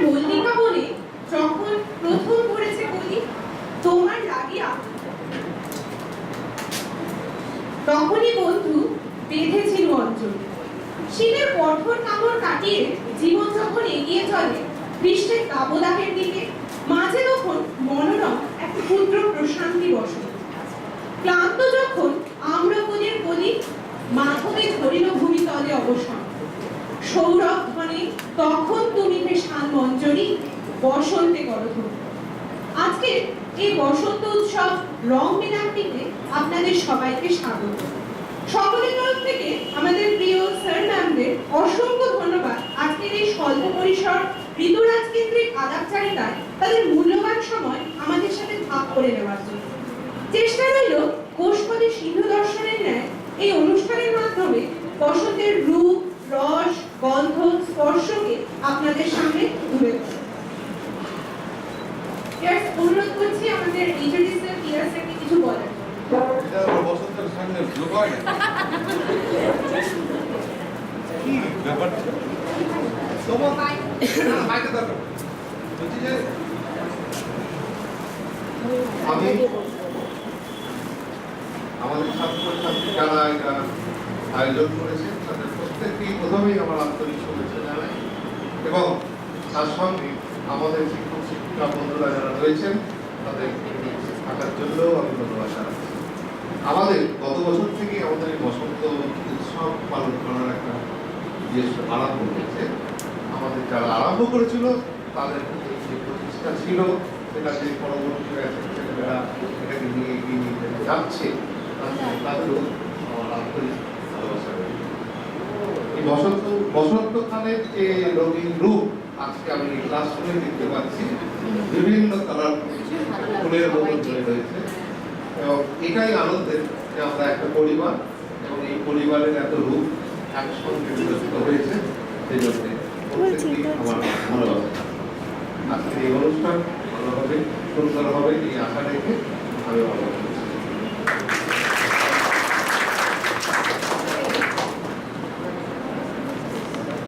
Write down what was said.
মল্লিকা বনে যখন প্রথম পড়েছে কলি তোমার লাগিয়া, তখনই বন্ধু বেঁধেছিল অঞ্জলি। শীতের কঠোর কামড় কাটিয়ে জীবন যখন এগিয়ে চলে গ্রীষ্মের দাবদাহের দিকে, মাঝে তখন মনোরম এক ক্ষুদ্র প্রশান্তি বসন্ত। ক্লান্ত যখন আম্রপদের কলি মাধবে ধরিল ভূমিতলে অবসান, সৌরভ ধ্বনি তখন তুমি শান মঞ্জরি বসন্তে করধূম। আজকে এই বসন্ত উৎসব রং মিলাপটিতে আপনাদের সবাইকে স্বাগত। সকলের তরফ থেকে আমাদের প্রিয় স্যার ম্যামদের অসংখ্য ধন্যবাদ আজকের এই স্বল্প পরিসর ঋতুরাজ কেন্দ্রিক আলাপচারিতায় তাদের মূল্যবান সময় আমাদের সাথে ভাগ করে নেওয়ার জন্য। চেষ্টা রইল কোষপদে সিন্ধু দর্শনের ন্যায় এই অনুষ্ঠানের মাধ্যমে বসন্তের রূপ, রস, গন্ধ, স্পর্শকে আপনাদের সামনে তুলে ধরা। অনুরোধ করছি আমাদের এইচওডি স্যার টিআর স্যারকে কিছু বলার। বসন্তের সঙ্গে যোগ হয় না কি ব্যাপার তোমার মাইকে দরকার বলছি যে আমি আমাদের ছাত্রছাত্রী যারা এটা আয়োজন করেছে তাদের প্রত্যেককেই প্রথমেই আমার আন্তরিক শুভেচ্ছা জানাই এবং তার সঙ্গে আমাদের শিক্ষক শিক্ষিকা বন্ধুরা যারা রয়েছেন তাদের থাকার জন্যও আমি ধন্যবাদ জানাচ্ছি। আমাদের গত বছর থেকে আমাদের এই বসন্ত উৎসব পালন করার একটা যে আরম্ভ হয়েছে, আমাদের যারা আরম্ভ করেছিল তাদের যে প্রতিষ্ঠা ছিল সেটা যে পরবর্তী ছেলেমেয়েরা এটাকে নিয়ে এগিয়ে নিয়ে যাচ্ছে তাদেরও আমার আন্তরিক ভালোবাসা রয়েছে। এই বসন্তকালের যে রঙিন রূপ আজকে আমি ক্লাসরুমে দেখতে পাচ্ছি, বিভিন্ন কালার ফুলের মতো জড়িয়ে রয়েছে এবং এটাই আনন্দের যে আমরা একটা পরিবার এবং এই পরিবারের এত রূপ একসঙ্গে বিকশিত হয়েছে। সেই জন্য প্রত্যেকটি আমার ভালোবাসা। আজকে এই অনুষ্ঠান ভালো হবে, সুন্দর হবে এই আশা রেখে আমি ভালো করছি।